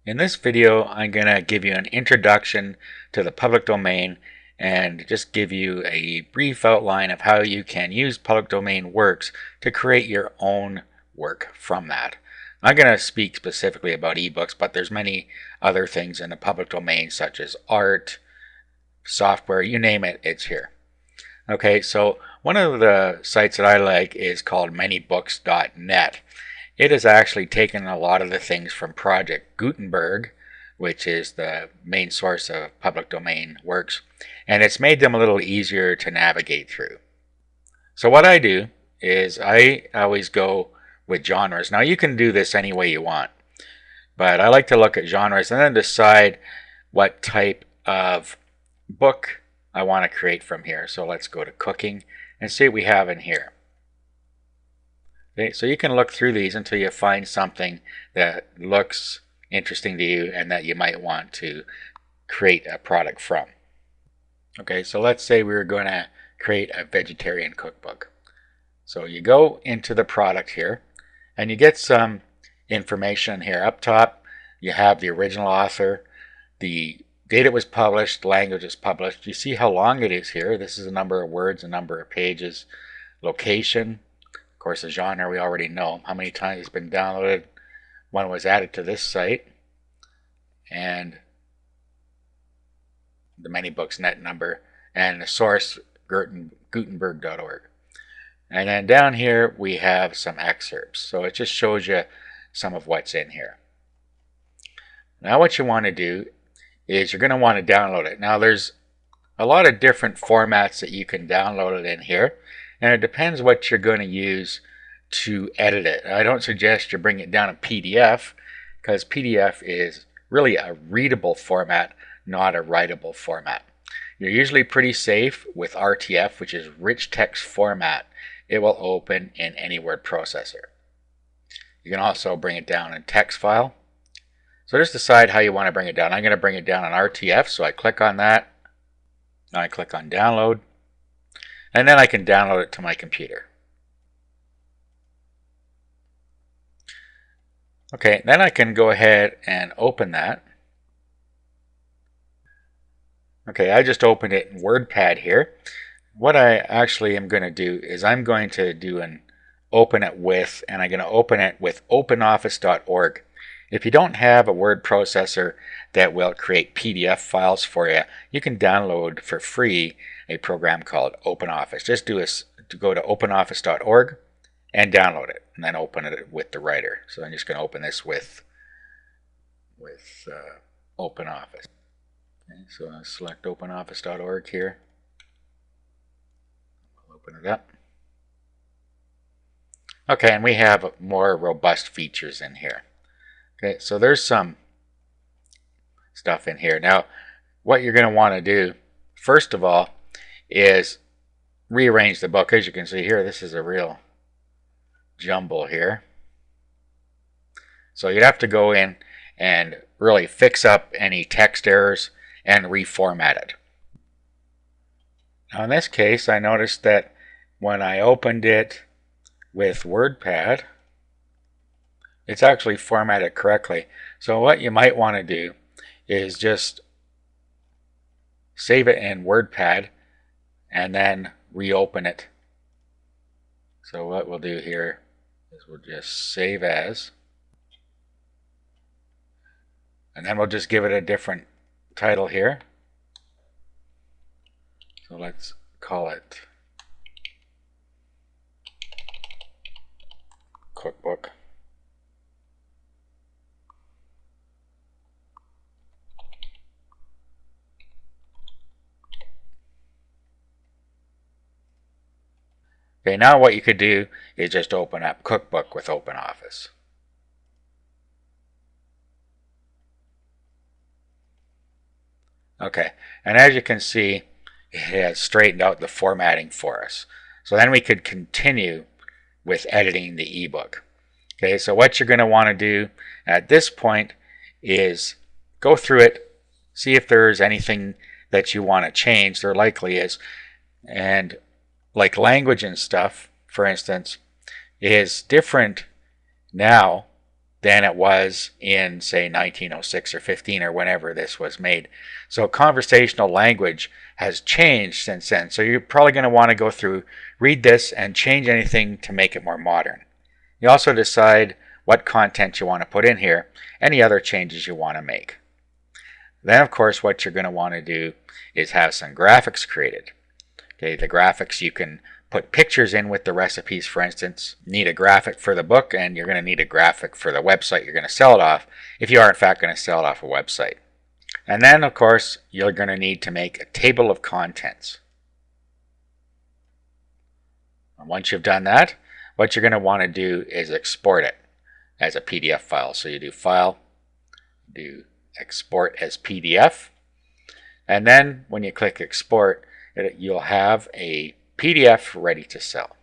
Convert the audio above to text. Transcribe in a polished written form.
In this video, I'm going to give you an introduction to the public domain and just give you a brief outline of how you can use public domain works to create your own work from that. I'm going to speak specifically about ebooks, but there's many other things in the public domain such as art, software, you name it, it's here. Okay, so one of the sites that I like is called manybooks.net. It has actually taken a lot of the things from Project Gutenberg, which is the main source of public domain works, and it's made them a little easier to navigate through. So what I do is I always go with genres. Now you can do this any way you want, but I like to look at genres and then decide what type of book I want to create from here. So let's go to cooking and see what we have in here. Okay, so you can look through these until you find something that looks interesting to you and that you might want to create a product from. Okay, so let's say we were going to create a vegetarian cookbook. So you go into the product here and you get some information here. Up top you have the original author, the date it was published, language it's published. You see how long it is here. This is a number of words, a number of pages, location. Of course, the genre we already know, how many times it's been downloaded, when it was added to this site, and the ManyBooks.net number, and the source, Gutenberg.org. And then down here we have some excerpts. So it just shows you some of what's in here. Now what you want to do is you're going to want to download it. Now there's a lot of different formats that you can download it in here, and it depends what you're going to use to edit it. I don't suggest you bring it down in PDF, because PDF is really a readable format, not a writable format. You're usually pretty safe with RTF, which is rich text format. It will open in any word processor. You can also bring it down in text file. So just decide how you want to bring it down. I'm going to bring it down in RTF, so I click on that. Now I click on download, and then I can download it to my computer. Okay, then I can go ahead and open that. Okay, I just opened it in WordPad here. What I actually am going to do is I'm going to do an open it with, and I'm going to open it with openoffice.org. If you don't have a word processor that will create PDF files for you, you can download for free a program called OpenOffice. Just go to openoffice.org and download it, and then open it with the writer. So I'm just going to open this with OpenOffice. Okay, so I'll select openoffice.org here. I'll open it up. Okay, and we have more robust features in here. Okay, so there's some stuff in here. Now, what you're going to want to do, first of all, is rearrange the book. As you can see here, this is a real jumble here. So you'd have to go in and really fix up any text errors and reformat it. Now in this case, I noticed that when I opened it with WordPad, it's actually formatted correctly. So what you might want to do is just save it in WordPad and then reopen it. So what we'll do here is we'll just save as, and then we'll just give it a different title here. So let's call it Cookbook. Okay, now what you could do is just open up Cookbook with OpenOffice. Okay, and as you can see, it has straightened out the formatting for us. So then we could continue with editing the ebook. Okay, so what you're going to want to do at this point is go through it, see if there's anything that you want to change. There likely is. And like language and stuff, for instance, is different now than it was in, say, 1906 or 15 or whenever this was made. So conversational language has changed since then. So you're probably going to want to go through, read this, and change anything to make it more modern. You also decide what content you want to put in here, any other changes you want to make. Then, of course, what you're going to want to do is have some graphics created. Okay, the graphics, you can put pictures in with the recipes, for instance. You need a graphic for the book, and you're going to need a graphic for the website you're going to sell it off, if you are in fact going to sell it off a website. And then, of course, you're going to need to make a table of contents. And once you've done that, what you're going to want to do is export it as a PDF file. So you do File, do Export as PDF, and then when you click Export, you'll have a PDF ready to sell.